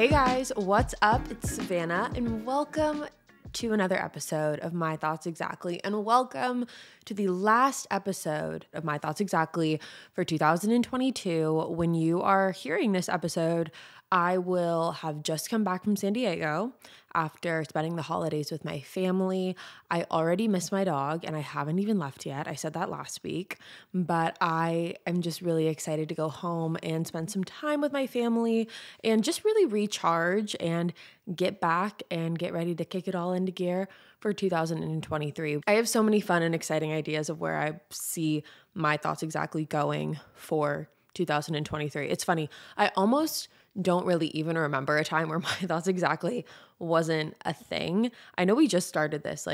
Hey guys, what's up? It's Savannah and welcome to another episode of My Thoughts Exactly, and welcome to the last episode of My Thoughts Exactly for 2022. When you are hearing this episode, I will have just come back from San Diego after spending the holidays with my family. I already miss my dog and I haven't even left yet. I said that last week, but I am just really excited to go home and spend some time with my family and just really recharge and get back and get ready to kick it all into gear for 2023. I have so many fun and exciting ideas of where I see My Thoughts Exactly going for 2023. It's funny, I almost don't really even remember a time where My Thoughts Exactly wasn't a thing. I know we just started this,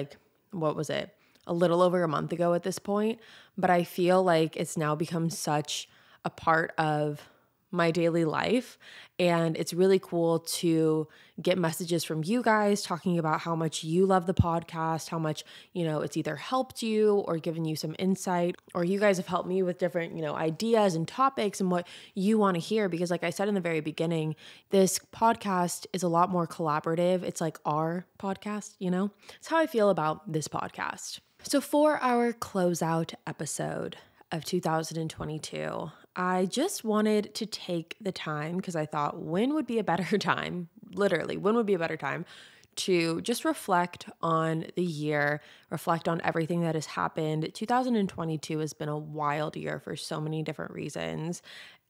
what was it? A little over a month ago at this point, but I feel like it's now become such a part of my daily life. And it's really cool to get messages from you guys talking about how much you love the podcast, how much, it's either helped you or given you some insight, or you guys have helped me with different, ideas and topics and what you want to hear. Because like I said in the very beginning, this podcast is a lot more collaborative. It's like our podcast, It's how I feel about this podcast. So for our closeout episode of 2022, I just wanted to take the time, because I thought, when would be a better time, literally, when would be a better time to just reflect on the year, reflect on everything that has happened. 2022 has been a wild year for so many different reasons.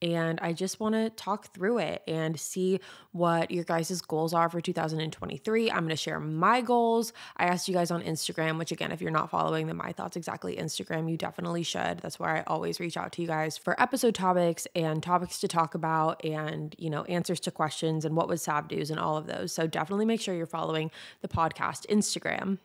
And I just want to talk through it and see what your guys' goals are for 2023. I'm going to share my goals. I asked you guys on Instagram, which again, if you're not following the My Thoughts Exactly Instagram, you definitely should. That's where I always reach out to you guys for episode topics and topics to talk about and, answers to questions and what was Sav News and all of those. So definitely make sure you're following the podcast Instagram.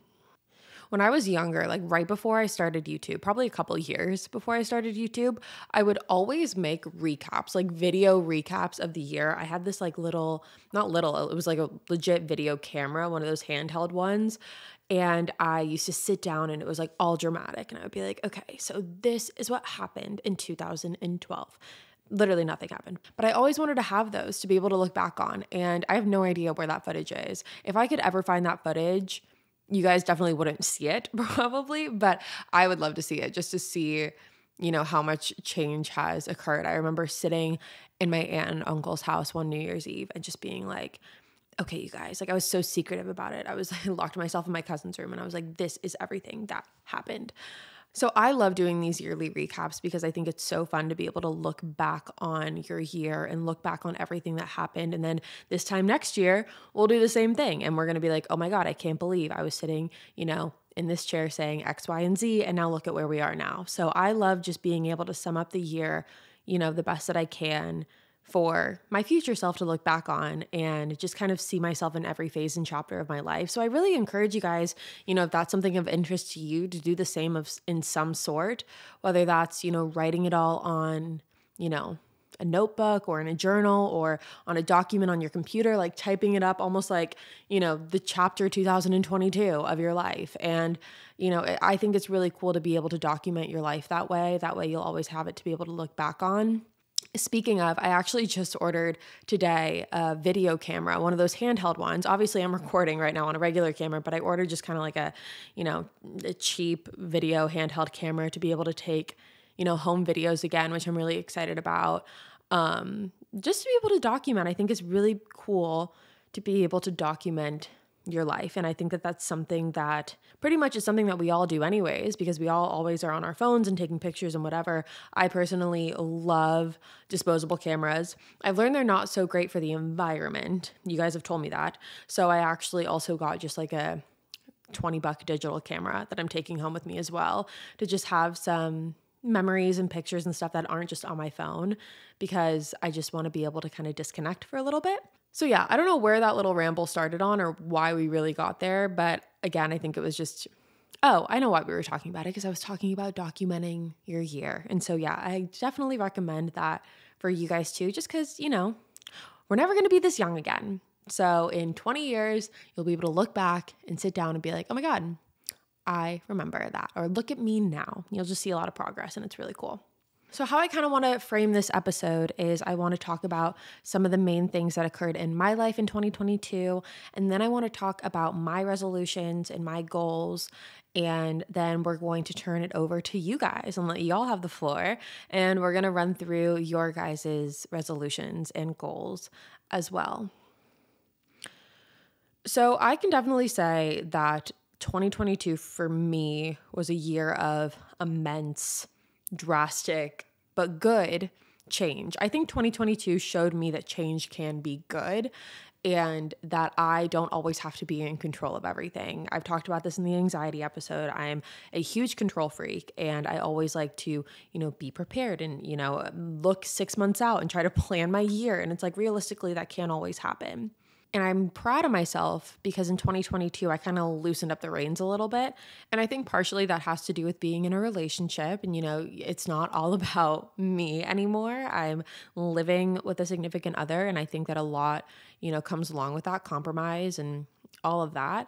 When I was younger, right before I started YouTube, probably a couple of years before I started YouTube, I would always make recaps, video recaps of the year. I had this it was like a legit video camera, one of those handheld ones. And I used to sit down and it was all dramatic. And I would be like, okay, so this is what happened in 2012. Literally nothing happened. But I always wanted to have those to be able to look back on. And I have no idea where that footage is. If I could ever find that footage, you guys definitely wouldn't see it probably, but I would love to see it just to see, how much change has occurred. I remember sitting in my aunt and uncle's house one New Year's Eve and just being like, okay, you guys, I was so secretive about it. I was locked myself in my cousin's room and I was like, this is everything that happened. So I love doing these yearly recaps because I think it's so fun to be able to look back on your year and look back on everything that happened. And then this time next year, we'll do the same thing. And we're going to be like, oh my God, I can't believe I was sitting, in this chair saying X, Y, and Z. And now look at where we are now. So I love just being able to sum up the year, the best that I can for my future self to look back on and just kind of see myself in every phase and chapter of my life. So I really encourage you guys, if that's something of interest to you, to do the same in some sort, whether that's, writing it all on, a notebook or in a journal or on a document on your computer, typing it up almost the chapter 2022 of your life. And, I think it's really cool to be able to document your life that way. That way you'll always have it to be able to look back on. Speaking of, I actually just ordered today a video camera, one of those handheld ones. Obviously, I'm recording right now on a regular camera, but I ordered just kind of a cheap video handheld camera to be able to take, home videos again, which I'm really excited about. Just to be able to document. I think it's really cool to be able to document your life. And I think that that's something that pretty much is something that we all do anyways, because we all always are on our phones and taking pictures and whatever. I personally love disposable cameras. I've learned they're not so great for the environment. You guys have told me that. So I actually also got just a $20 digital camera that I'm taking home with me as well, to just have some memories and pictures and stuff that aren't just on my phone, because I just want to be able to kind of disconnect for a little bit. So yeah, I don't know where that little ramble started on or why we really got there, but again, I think it was just, I know why we were talking about it, because I was talking about documenting your year. And so yeah, I definitely recommend that for you guys too, just because, we're never going to be this young again. So in 20 years, you'll be able to look back and sit down and be like, oh my God, I remember that. Or look at me now. You'll just see a lot of progress and it's really cool. So how I kind of want to frame this episode is I want to talk about some of the main things that occurred in my life in 2022. And then I want to talk about my resolutions and my goals. And then we're going to turn it over to you guys and let y'all have the floor. And we're going to run through your guys' resolutions and goals as well. So I can definitely say that 2022 for me was a year of immense, drastic, but good change. I think 2022 showed me that change can be good and that I don't always have to be in control of everything. I've talked about this in the anxiety episode. I'm a huge control freak and I always like to, be prepared and, look 6 months out and try to plan my year. And it's like realistically that can't always happen. And I'm proud of myself because in 2022, I kind of loosened up the reins a little bit. And I think partially that has to do with being in a relationship. And, it's not all about me anymore. I'm living with a significant other. And I think that a lot, comes along with that compromise and all of that.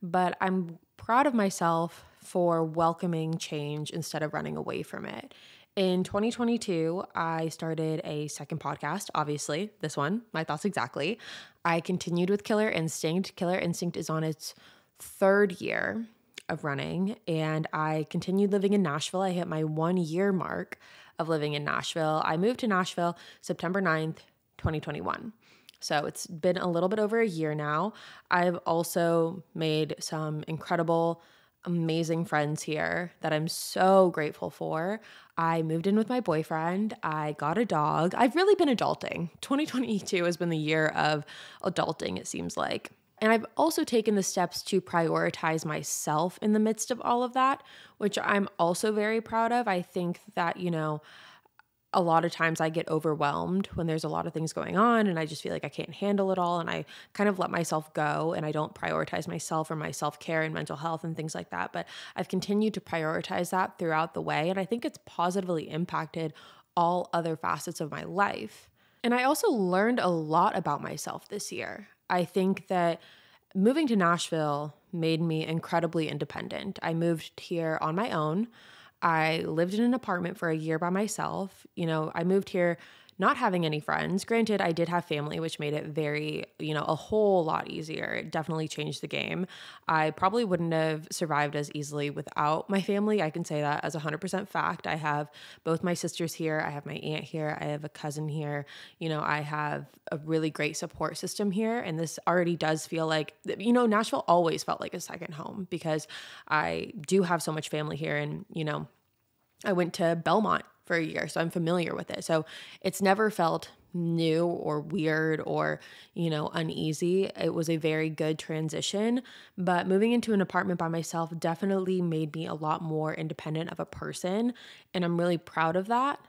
But I'm proud of myself for welcoming change instead of running away from it. In 2022, I started a second podcast, obviously, this one, My Thoughts Exactly. I continued with Killer Instinct. Killer Instinct is on its 3rd year of running, and I continued living in Nashville. I hit my 1-year mark of living in Nashville. I moved to Nashville September 9th, 2021. So it's been a little bit over a year now. I've also made some incredible, amazing friends here that I'm so grateful for. I moved in with my boyfriend. I got a dog. I've really been adulting. 2022 has been the year of adulting, it seems like. And I've also taken the steps to prioritize myself in the midst of all of that, which I'm also very proud of. I think that, a lot of times I get overwhelmed when there's a lot of things going on and I just feel like I can't handle it all and I kind of let myself go and I don't prioritize myself or my self-care and mental health and things like that. But I've continued to prioritize that throughout the way and I think it's positively impacted all other facets of my life. And I also learned a lot about myself this year. I think that moving to Nashville made me incredibly independent. I moved here on my own. I lived in an apartment for a year by myself. I moved here not having any friends. Granted, I did have family, which made it very, a whole lot easier. It definitely changed the game. I probably wouldn't have survived as easily without my family. I can say that as 100% fact. I have both my sisters here. I have my aunt here. I have a cousin here. I have a really great support system here. And this already does feel like, Nashville always felt like a second home because I do have so much family here. And, I went to Belmont for a year, so I'm familiar with it. So it's never felt new or weird or, uneasy. It was a very good transition, but moving into an apartment by myself definitely made me a lot more independent of a person, and I'm really proud of that.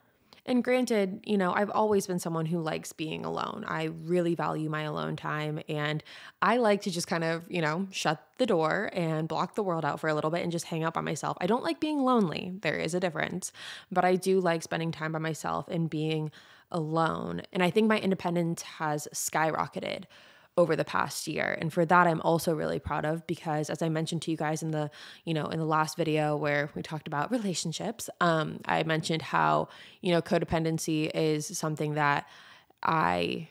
And granted, I've always been someone who likes being alone. I really value my alone time and I like to just kind of, shut the door and block the world out for a little bit and just hang out by myself. I don't like being lonely. There is a difference, but I do like spending time by myself and being alone. And I think my independence has skyrocketed over the past year. And for that, I'm also really proud of because as I mentioned to you guys in the, in the last video where we talked about relationships, I mentioned how, codependency is something that I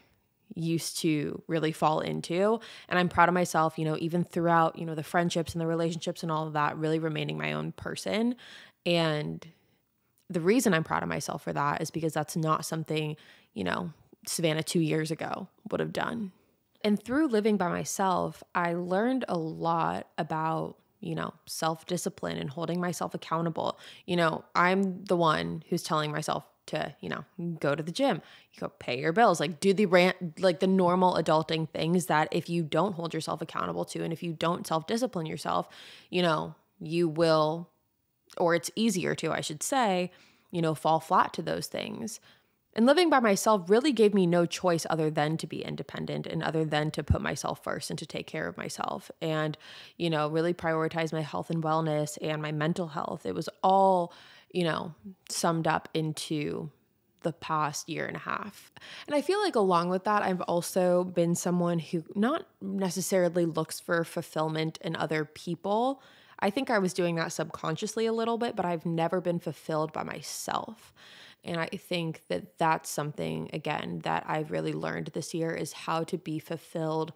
used to really fall into. And I'm proud of myself, even throughout, the friendships and the relationships and all of that, really remaining my own person. And the reason I'm proud of myself for that is because that's not something, Savannah 2 years ago would have done. And through living by myself, I learned a lot about, self-discipline and holding myself accountable. I'm the one who's telling myself to, go to the gym, you go pay your bills, do the normal adulting things that if you don't hold yourself accountable to, and if you don't self-discipline yourself, you will, or it's easier to, I should say, fall flat to those things. And living by myself really gave me no choice other than to be independent and other than to put myself first and to take care of myself and, really prioritize my health and wellness and my mental health. It was all, summed up into the past year and a half. And I feel like along with that, I've also been someone who not necessarily looks for fulfillment in other people. I think I was doing that subconsciously a little bit, but I've never been fulfilled by myself. And I think that that's something, again, that I've really learned this year is how to be fulfilled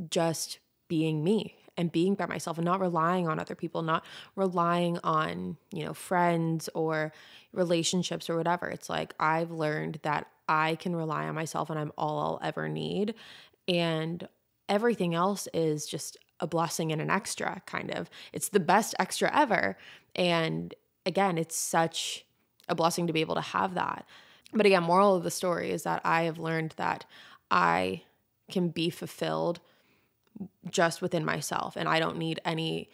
just being me and being by myself and not relying on other people, not relying on, friends or relationships or whatever. It's like I've learned that I can rely on myself and I'm all I'll ever need. And everything else is just a blessing and an extra, kind of. It's the best extra ever. And again, it's such a blessing to be able to have that. But again, moral of the story is that I have learned that I can be fulfilled just within myself, and I don't need any,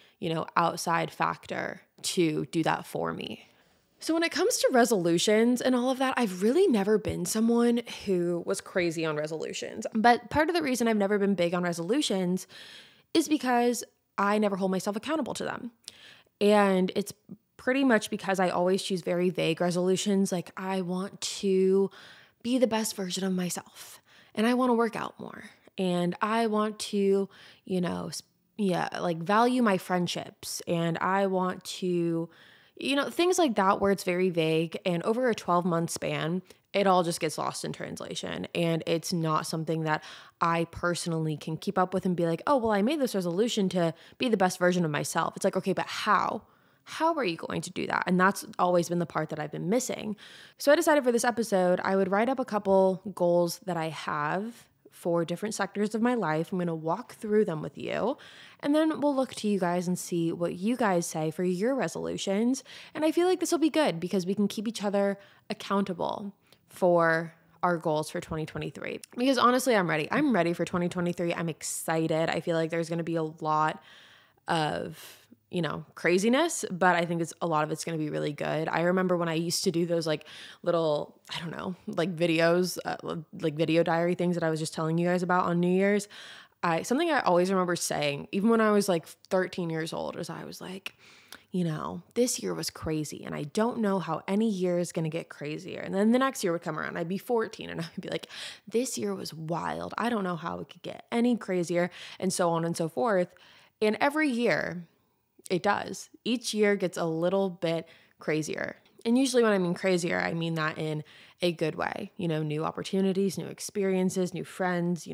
outside factor to do that for me. So when it comes to resolutions and all of that, I've really never been someone who was crazy on resolutions. But part of the reason I've never been big on resolutions is because I never hold myself accountable to them. And it's pretty much because I always choose very vague resolutions. Like, I want to be the best version of myself, and I want to work out more, and I want to, value my friendships, and I want to, things like that where it's very vague. And over a 12-month span, it all just gets lost in translation. And it's not something that I personally can keep up with and be like, oh, well, I made this resolution to be the best version of myself. It's like, okay, but how? How are you going to do that? And that's always been the part that I've been missing. So I decided for this episode, I would write up a couple goals that I have for different sectors of my life. I'm going to walk through them with you, and then we'll look to you guys and see what you guys say for your resolutions. And I feel like this will be good because we can keep each other accountable for our goals for 2023. Because honestly, I'm ready. I'm ready for 2023. I'm excited. I feel like there's going to be a lot of craziness, but I think a lot of it's going to be really good. I remember when I used to do those little, videos, video diary things that I was just telling you guys about on New Year's. Something I always remember saying, even when I was 13 years old, was I was like, this year was crazy and I don't know how any year is going to get crazier. And then the next year would come around, I'd be 14 and I'd be like, this year was wild. I don't know how it could get any crazier, and so on and so forth. And every year, it does. Each year gets a little bit crazier. And usually when I mean crazier, I mean that in a good way. New opportunities, new experiences, new friends,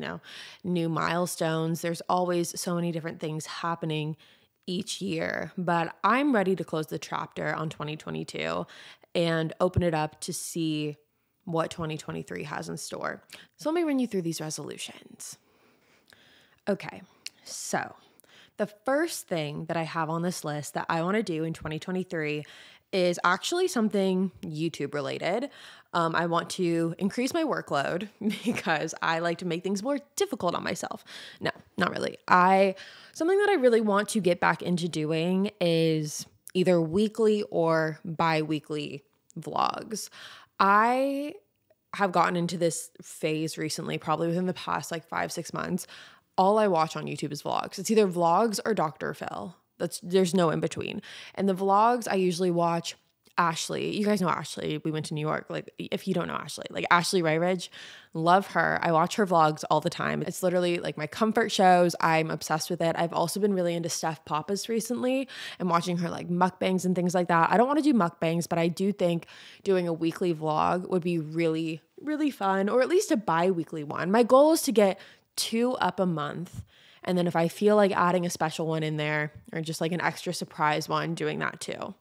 new milestones. There's always so many different things happening each year. But I'm ready to close the chapter on 2022 and open it up to see what 2023 has in store. So let me run you through these resolutions. Okay, so the first thing that I have on this list that I want to do in 2023 is actually something YouTube related. I want to increase my workload because I like to make things more difficult on myself. No, not really. Something that I really want to get back into doing is either weekly or bi-weekly vlogs. I have gotten into this phase recently, probably within the past 5-6 months. All I watch on YouTube is vlogs. It's either vlogs or Dr. Phil. There's no in between. And the vlogs, I usually watch Ashley. You guys know Ashley. We went to New York. If you don't know Ashley, Ashley Rayridge, love her. I watch her vlogs all the time. It's literally my comfort shows. I'm obsessed with it. I've also been really into Steph Pappas recently and watching her mukbangs and things like that. I don't want to do mukbangs, but I do think doing a weekly vlog would be really, really fun, or at least a bi-weekly one. My goal is to get 2 up a month. And then if I feel like adding a special one in there or just an extra surprise one, doing that too.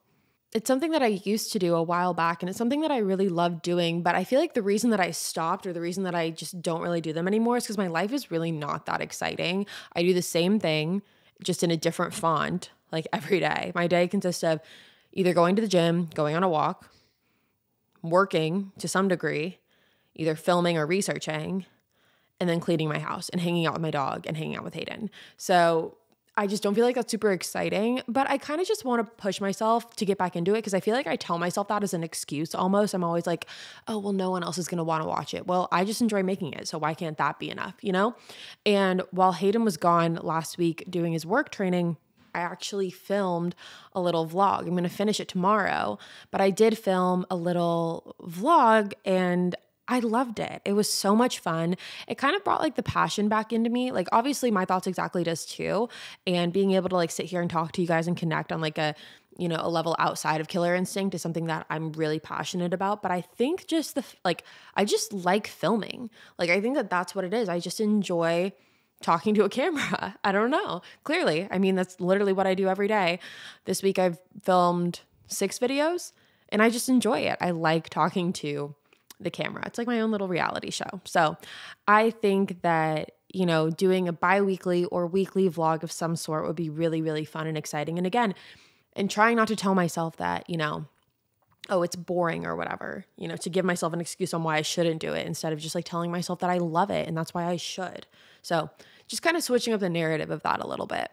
It's something that I used to do a while back, and it's something that I really love doing. But I feel like the reason that I stopped, or the reason that I just don't really do them anymore, is because my life is really not that exciting. I do the same thing, just in a different font, every day. My day consists of either going to the gym, going on a walk, working to some degree, either filming or researching, and then cleaning my house and hanging out with my dog and hanging out with Hayden. So I just don't feel like that's super exciting, but I kind of just want to push myself to get back into it because I feel like I tell myself that as an excuse almost. I'm always like, oh, well, no one else is going to want to watch it. Well, I just enjoy making it, so why can't that be enough, And while Hayden was gone last week doing his work training, I actually filmed a little vlog. I'm going to finish it tomorrow, but I did film a little vlog and I loved it. It was so much fun. It kind of brought the passion back into me. Obviously My Thoughts Exactly does too. And being able to sit here and talk to you guys and connect on a a level outside of killer instinct is something that I'm really passionate about. But I think just I just like filming. Like, I think that that's what it is. I just enjoy talking to a camera. I don't know. Clearly. I mean, that's literally what I do every day. This week I've filmed 6 videos and I just enjoy it. I like talking to the camera. It's like my own little reality show. So I think that, doing a bi-weekly or weekly vlog of some sort would be really, really fun and exciting. And again, and trying not to tell myself that, oh, it's boring or whatever, to give myself an excuse on why I shouldn't do it instead of just like telling myself that I love it and that's why I should. So just kind of switching up the narrative of that a little bit.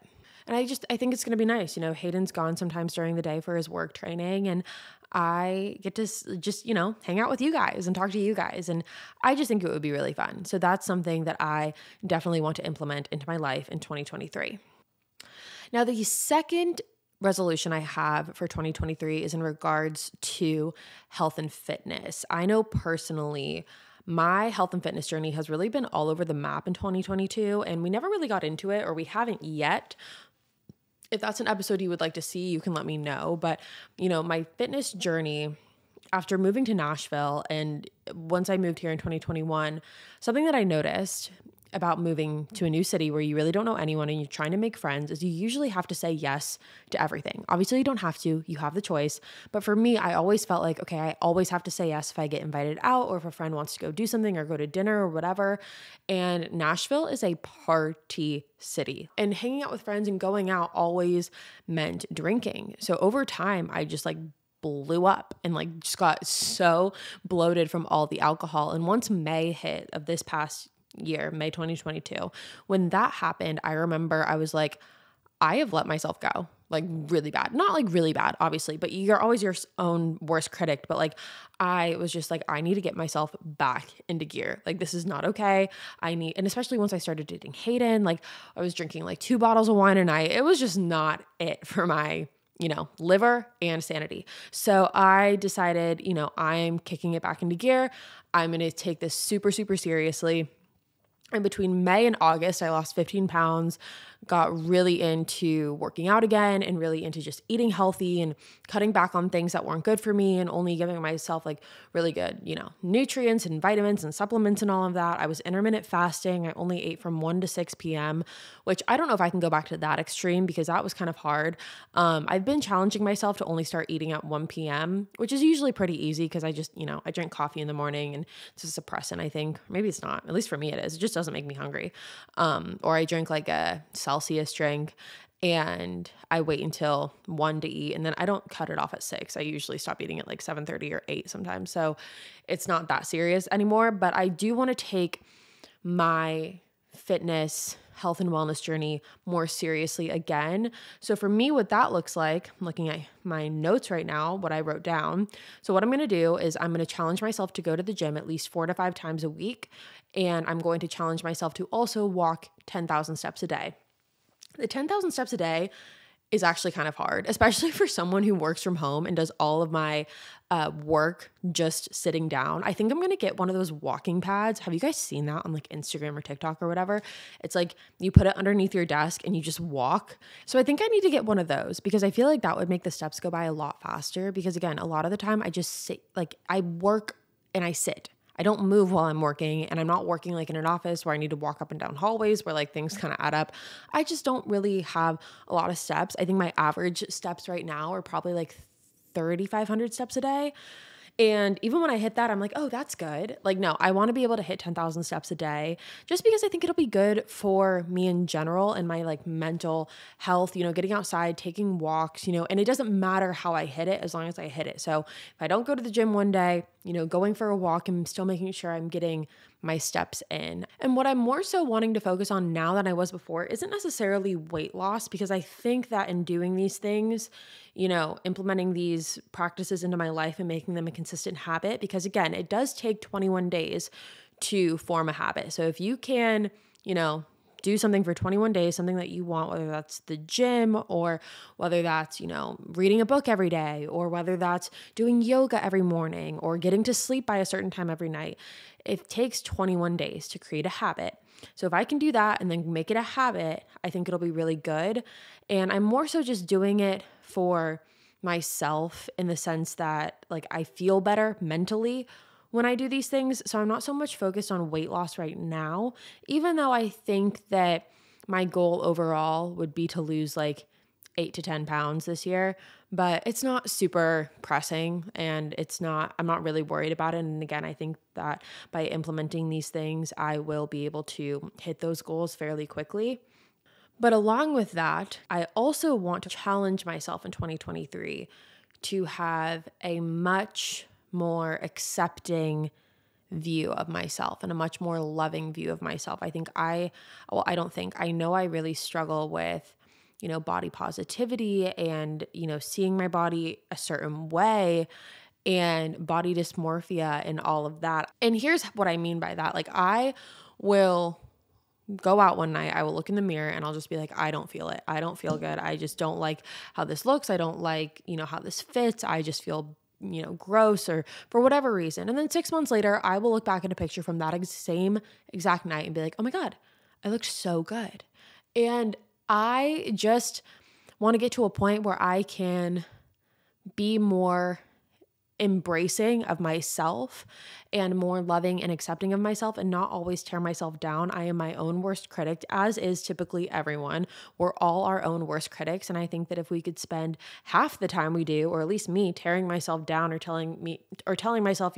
And I think it's going to be nice. Hayden's gone sometimes during the day for his work training and I get to just, hang out with you guys and talk to you guys. And I just think it would be really fun. So that's something that I definitely want to implement into my life in 2023. Now, the second resolution I have for 2023 is in regards to health and fitness. I know personally, my health and fitness journey has really been all over the map in 2022, and we never really got into it, or we haven't yet. If that's an episode you would like to see, you can let me know. But, my fitness journey after moving to Nashville and once I moved here in 2021, something that I noticed about moving to a new city where you really don't know anyone and you're trying to make friends is you usually have to say yes to everything. Obviously, you don't have to. You have the choice. But for me, I always felt like, okay, I always have to say yes if I get invited out or if a friend wants to go do something or go to dinner or whatever. And Nashville is a party city. And hanging out with friends and going out always meant drinking. So over time, I just blew up and just got so bloated from all the alcohol. And once May hit of this past year, May 2022, when that happened, I remember I was like, I have let myself go really bad. Not really bad, obviously, but you're always your own worst critic. But I was just I need to get myself back into gear. This is not okay. And especially once I started dating Hayden, I was drinking 2 bottles of wine a night. It was just not it for my liver and sanity. So I decided, I'm kicking it back into gear. I'm going to take this super, super seriously. And between May and August, I lost 15 pounds, got really into working out again and really into just eating healthy and cutting back on things that weren't good for me and only giving myself really good, nutrients and vitamins and supplements and all of that. I was intermittent fasting. I only ate from 1 to 6 p.m., which I don't know if I can go back to that extreme because that was kind of hard. I've been challenging myself to only start eating at 1 p.m., which is usually pretty easy because I just, I drink coffee in the morning and it's a suppressant, I think. Maybe it's not. At least for me it is. It just doesn't make me hungry. Or I drink a Celsius drink and I wait until 1 to eat and then I don't cut it off at 6. I usually stop eating at 7:30 or 8 sometimes. So it's not that serious anymore, but I do want to take my fitness, health and wellness journey more seriously again. So for me, what that looks like, I'm looking at my notes right now, what I wrote down. So what I'm going to do is I'm going to challenge myself to go to the gym at least 4 to 5 times a week. And I'm going to challenge myself to also walk 10,000 steps a day. The 10,000 steps a day is actually kind of hard, especially for someone who works from home and does all of my work just sitting down. I think I'm going to get one of those walking pads. Have you guys seen that on Instagram or TikTok or whatever? It's you put it underneath your desk and you just walk. So I think I need to get one of those because I feel like that would make the steps go by a lot faster because again, a lot of the time I just sit, I work and I sit. I don't move while I'm working and I'm not working in an office where I need to walk up and down hallways where things kind of add up. I just don't really have a lot of steps. I think my average steps right now are probably 3,500 steps a day. And even when I hit that, I'm oh, that's good. No, I want to be able to hit 10,000 steps a day just because I think it'll be good for me in general and my mental health, getting outside, taking walks, and it doesn't matter how I hit it as long as I hit it. So if I don't go to the gym one day, going for a walk and still making sure I'm getting my steps in. And what I'm more so wanting to focus on now than I was before isn't necessarily weight loss because I think that in doing these things, implementing these practices into my life and making them a consistent habit, because again, it does take 21 days to form a habit. So if you can, do something for 21 days, something that you want, whether that's the gym or whether that's, reading a book every day or whether that's doing yoga every morning or getting to sleep by a certain time every night. It takes 21 days to create a habit. So if I can do that and then make it a habit, I think it'll be really good. And I'm more so just doing it for myself in the sense that like I feel better mentally when I do these things. So I'm not so much focused on weight loss right now, even though I think that my goal overall would be to lose like 8 to 10 pounds this year, but it's not super pressing and I'm not really worried about it. And again, I think that by implementing these things, I will be able to hit those goals fairly quickly. But along with that, I also want to challenge myself in 2023 to have a much more accepting view of myself and a much more loving view of myself. I know I really struggle with, body positivity and, seeing my body a certain way and body dysmorphia and all of that. And here's what I mean by that. Like I will go out one night, I will look in the mirror and I'll just be like, I don't feel it. I don't feel good. I just don't like how this looks. I don't like, how this fits. I just feel, gross or for whatever reason. And then 6 months later, I will look back at a picture from that same exact night and be like, oh my God, I look so good. And I just want to get to a point where I can be more embracing of myself and more loving and accepting of myself and not always tear myself down. I am my own worst critic, as is typically everyone. We're all our own worst critics. And I think that if we could spend half the time we do, or at least me, tearing myself down or telling myself,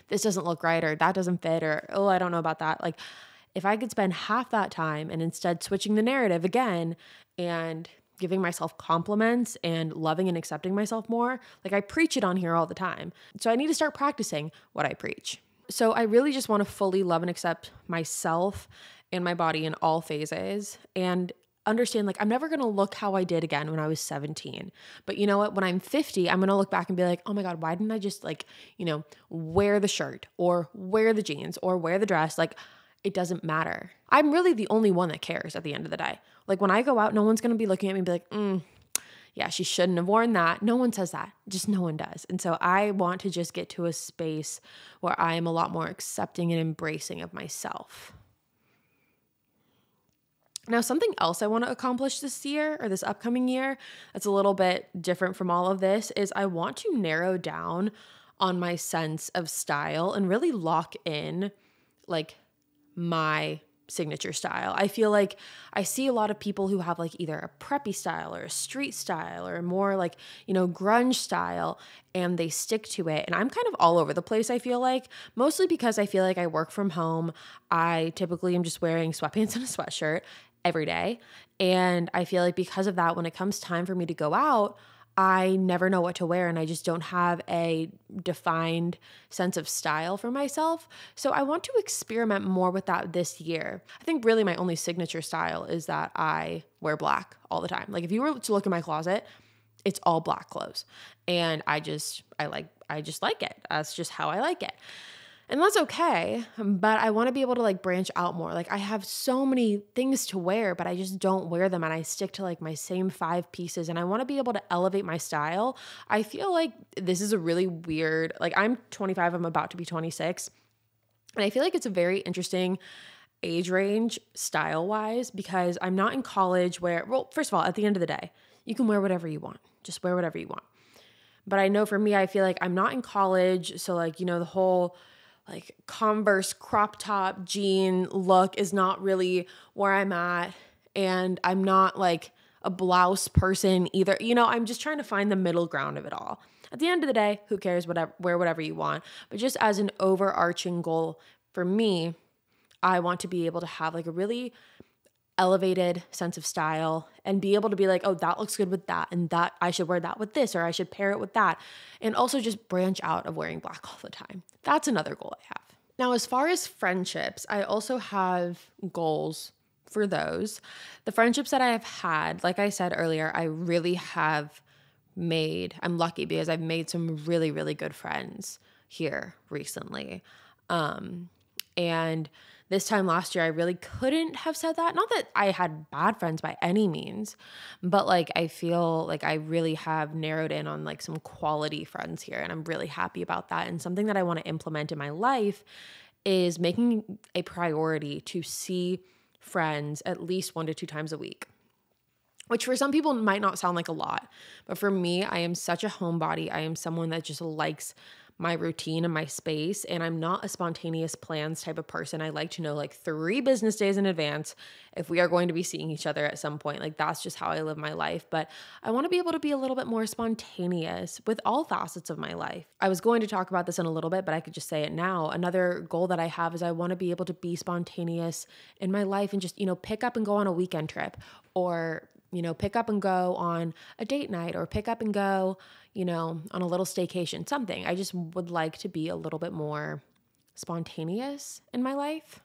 this doesn't look right or that doesn't fit or, oh, I don't know about that. Like if I could spend half that time and instead switching the narrative again and giving myself compliments and loving and accepting myself more. Like I preach it on here all the time. So I need to start practicing what I preach. So I really just want to fully love and accept myself and my body in all phases and understand like I'm never going to look how I did again when I was 17. But you know what? When I'm 50, I'm going to look back and be like, oh my God, why didn't I just wear the shirt or wear the jeans or wear the dress? Like it doesn't matter. I'm really the only one that cares at the end of the day. Like when I go out, no one's going to be looking at me and be like, yeah, she shouldn't have worn that. No one says that. Just no one does. And so I want to just get to a space where I am a lot more accepting and embracing of myself. Now, something else I want to accomplish this year or this upcoming year that's a little bit different from all of this is I want to narrow down on my sense of style and really lock in like my signature style. I feel like I see a lot of people who have like either a preppy style or a street style or more like, grunge style, and they stick to it. And I'm kind of all over the place, I feel like, mostly because I feel like I work from home. I typically am just wearing sweatpants and a sweatshirt every day. And I feel like because of that, when it comes time for me to go out, I never know what to wear and I just don't have a defined sense of style for myself. So I want to experiment more with that this year. I think really my only signature style is that I wear black all the time. Like if you were to look in my closet, it's all black clothes. And I just like it. That's just how I like it. And that's okay, but I want to be able to like branch out more. Like I have so many things to wear, but I just don't wear them and I stick to like my same 5 pieces and I want to be able to elevate my style. I feel like this is a really weird, like I'm 25, I'm about to be 26. And I feel like it's a very interesting age range style-wise because I'm not in college where, well, first of all, at the end of the day, you can wear whatever you want. Just wear whatever you want. But I know for me, I feel like I'm not in college. So like, the whole like Converse crop top jean look is not really where I'm at. And I'm not like a blouse person either. I'm just trying to find the middle ground of it all. At the end of the day, who cares? Wear whatever you want. But just as an overarching goal for me, I want to be able to have like a really elevated sense of style and be able to be like, oh, that looks good with that. And that I should wear that with this, or I should pair it with that. And also just branch out of wearing black all the time. That's another goal I have. Now, as far as friendships, I also have goals for those. The friendships that I have had, like I said earlier, I really have I'm lucky because I've made some really, really good friends here recently. And this time last year, I really couldn't have said that. Not that I had bad friends by any means, but like I feel like I really have narrowed in on like some quality friends here, and I'm really happy about that. And something that I want to implement in my life is making a priority to see friends at least 1 to 2 times a week. which for some people might not sound like a lot. But for me, I am such a homebody. I am someone that just likes my routine and my space, and I'm not a spontaneous plans type of person. I like to know like 3 business days in advance if we are going to be seeing each other at some point. Like that's just how I live my life. But I want to be able to be a little bit more spontaneous with all facets of my life. I was going to talk about this in a little bit, but I could just say it now. Another goal that I have is I want to be able to be spontaneous in my life and just, pick up and go on a weekend trip, or pick up and go on a date night, or pick up and go, on a little staycation, something. I just would like to be a little bit more spontaneous in my life.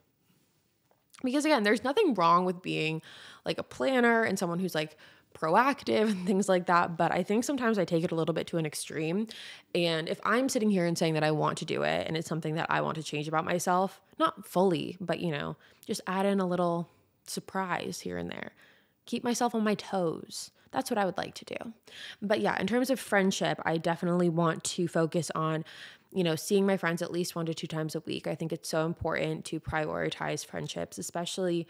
Because again, there's nothing wrong with being like a planner and someone who's like proactive and things like that. But I think sometimes I take it a little bit to an extreme. And if I'm sitting here and saying that I want to do it and it's something that I want to change about myself, not fully, but just add in a little surprise here and there. Keep myself on my toes. That's what I would like to do. But yeah, in terms of friendship, I definitely want to focus on, seeing my friends at least 1 to 2 times a week. I think it's so important to prioritize friendships, especially,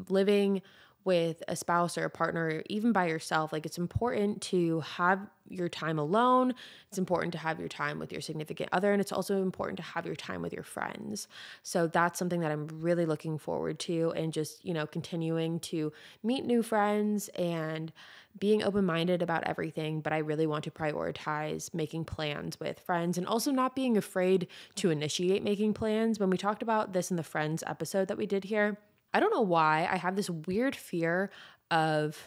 living with a spouse or a partner, even by yourself. Like it's important to have your time alone. It's important to have your time with your significant other. And it's also important to have your time with your friends. So that's something that I'm really looking forward to, and just, continuing to meet new friends and being open-minded about everything. But I really want to prioritize making plans with friends, and also not being afraid to initiate making plans. When we talked about this in the Friends episode that we did here, I don't know why I have this weird fear of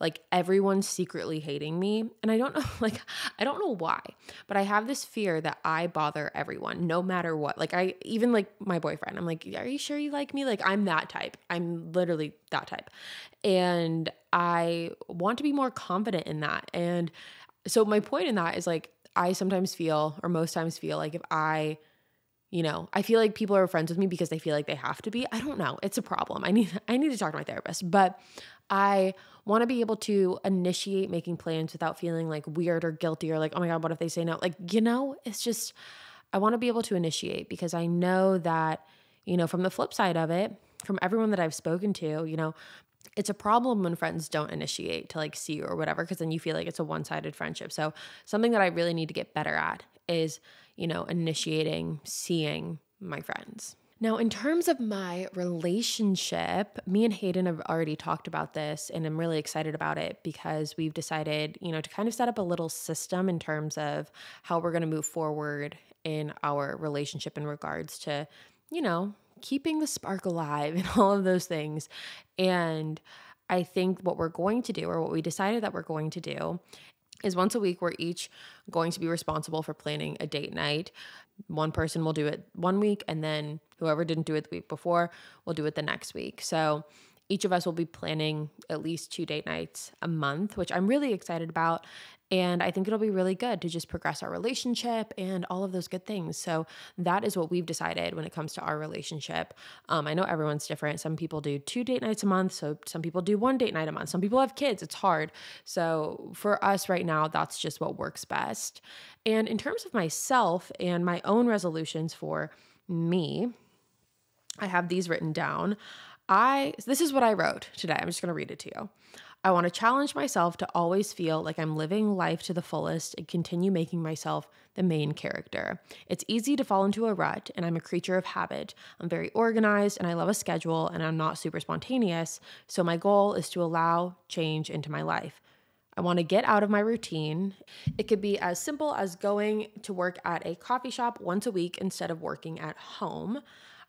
like everyone secretly hating me. And I don't know, I don't know why, but I have this fear that I bother everyone no matter what. Like even like my boyfriend, I'm like, are you sure you like me? Like I'm that type. I'm literally that type. And I want to be more confident in that. And so my point in that is like, I sometimes feel, or most times feel like if I feel like people are friends with me because they feel like they have to be. I don't know. It's a problem. I need to talk to my therapist, but I want to be able to initiate making plans without feeling like weird or guilty, or like, oh my God, what if they say no? Like, it's just, I want to be able to initiate, because I know that, from the flip side of it, from everyone that I've spoken to, it's a problem when friends don't initiate to like see you or whatever, because then you feel like it's a one-sided friendship. So something that I really need to get better at is, initiating seeing my friends. Now, in terms of my relationship, me and Hayden have already talked about this, and I'm really excited about it because we've decided, to kind of set up a little system in terms of how we're going to move forward in our relationship in regards to, keeping the spark alive and all of those things. And I think what we're going to do, or what we decided that we're going to do, is once a week, we're each going to be responsible for planning a date night. One person will do it one week, and then whoever didn't do it the week before will do it the next week. So each of us will be planning at least 2 date nights a month, which I'm really excited about. And I think it'll be really good to just progress our relationship and all of those good things. So that is what we've decided when it comes to our relationship. I know everyone's different. Some people do 2 date nights a month. So some people do 1 date night a month. Some people have kids. It's hard. So for us right now, that's just what works best. And in terms of myself and my own resolutions for me, I have these written down. This is what I wrote today. I'm just going to read it to you. I want to challenge myself to always feel like I'm living life to the fullest and continue making myself the main character. It's easy to fall into a rut, and I'm a creature of habit. I'm very organized, and I love a schedule, and I'm not super spontaneous. So my goal is to allow change into my life. I want to get out of my routine. It could be as simple as going to work at a coffee shop once a week instead of working at home.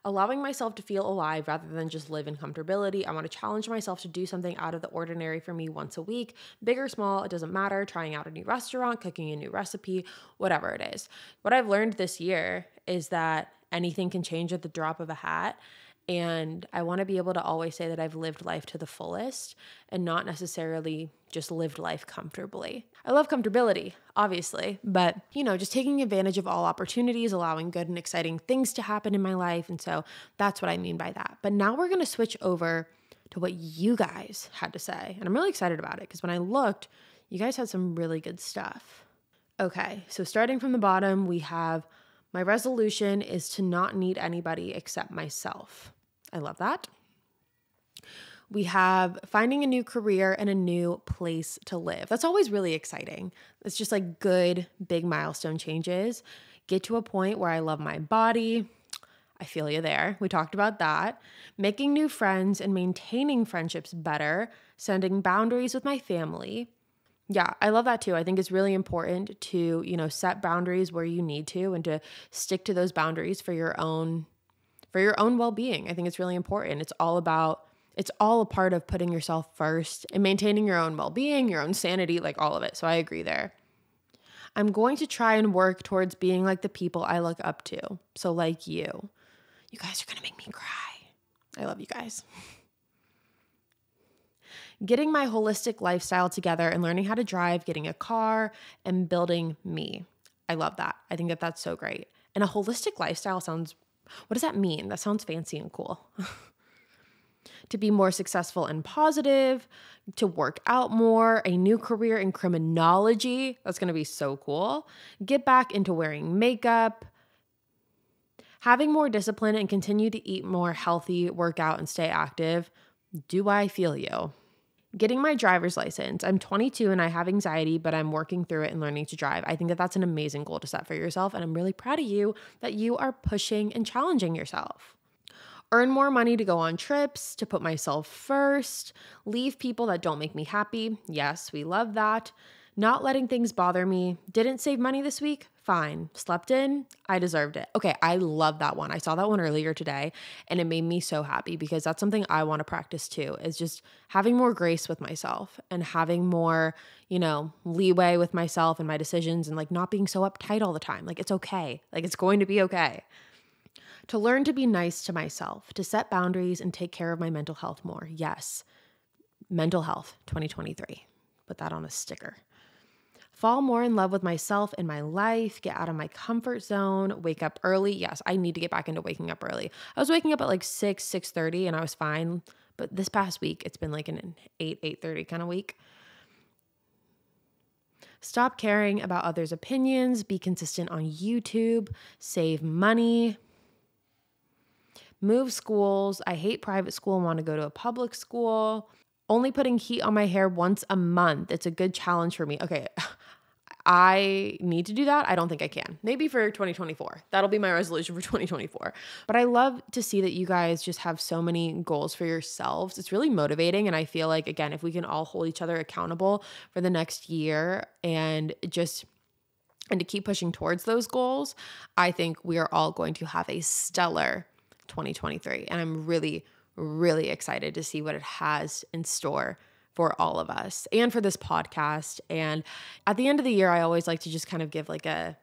Allowing myself to feel alive rather than just live in comfortability. I want to challenge myself to do something out of the ordinary for me once a week, big or small, it doesn't matter. Trying out a new restaurant, cooking a new recipe, whatever it is. What I've learned this year is that anything can change at the drop of a hat. And I want to be able to always say that I've lived life to the fullest and not necessarily just lived life comfortably. I love comfortability, obviously, but, just taking advantage of all opportunities, allowing good and exciting things to happen in my life. And so that's what I mean by that. But now we're going to switch over to what you guys had to say. And I'm really excited about it because when I looked, you guys had some really good stuff. Okay, so starting from the bottom, we have my resolution is to not need anybody except myself. I love that. We have finding a new career and a new place to live. That's always really exciting. It's just like good, big milestone changes. Get to a point where I love my body. I feel you there. We talked about that. Making new friends and maintaining friendships better. Setting boundaries with my family. Yeah, I love that too. I think it's really important to, set boundaries where you need to and to stick to those boundaries for your own well-being. I think it's really important. It's all a part of putting yourself first and maintaining your own well-being, your own sanity, like all of it. So I agree there. I'm going to try and work towards being like the people I look up to. So like you. You guys are going to make me cry. I love you guys. Getting my holistic lifestyle together and learning how to drive, getting a car, and building me. I love that. I think that that's so great. And a holistic lifestyle what does that mean? That sounds fancy and cool. To be more successful and positive, to work out more, a new career in criminology. That's going to be so cool. Get back into wearing makeup, having more discipline and continue to eat more healthy, work out and stay active. Do I feel you? Getting my driver's license. I'm 22 and I have anxiety, but I'm working through it and learning to drive. I think that that's an amazing goal to set for yourself. And I'm really proud of you that you are pushing and challenging yourself. Earn more money to go on trips, to put myself first, leave people that don't make me happy. Yes, we love that. Not letting things bother me. Didn't save money this week? Fine. Slept in? I deserved it. Okay, I love that one. I saw that one earlier today and it made me so happy because that's something I want to practice too, is just having more grace with myself and having more, leeway with myself and my decisions and like not being so uptight all the time. Like it's okay. Like it's going to be okay. To learn to be nice to myself, to set boundaries and take care of my mental health more. Yes. Mental health 2023. Put that on a sticker. Fall more in love with myself and my life, get out of my comfort zone, wake up early. Yes, I need to get back into waking up early. I was waking up at like 6:30 and I was fine. But this past week, it's been like an 8:30 kind of week. Stop caring about others' opinions, be consistent on YouTube, save money, move schools. I hate private school and want to go to a public school. Only putting heat on my hair once a month. It's a good challenge for me. Okay, I need to do that. I don't think I can. Maybe for 2024. That'll be my resolution for 2024. But I love to see that you guys just have so many goals for yourselves. It's really motivating. And I feel like, again, if we can all hold each other accountable for the next year and to keep pushing towards those goals, I think we are all going to have a stellar 2023. And I'm really, really excited to see what it has in store for all of us and for this podcast. And at the end of the year, I always like to just kind of give like a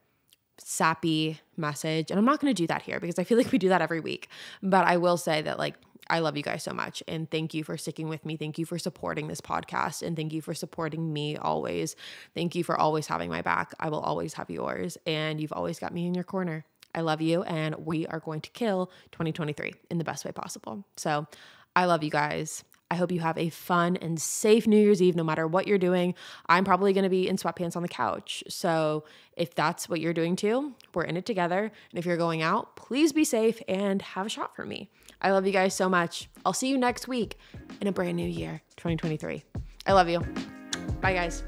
sappy message. And I'm not going to do that here because I feel like we do that every week. But I will say that like, I love you guys so much. And thank you for sticking with me. Thank you for supporting this podcast. And thank you for supporting me always. Thank you for always having my back. I will always have yours. And you've always got me in your corner. I love you. And we are going to kill 2023 in the best way possible. So I love you guys. I hope you have a fun and safe New Year's Eve, no matter what you're doing. I'm probably going to be in sweatpants on the couch. So if that's what you're doing too, we're in it together. And if you're going out, please be safe and have a shot for me. I love you guys so much. I'll see you next week in a brand new year, 2023. I love you. Bye, guys.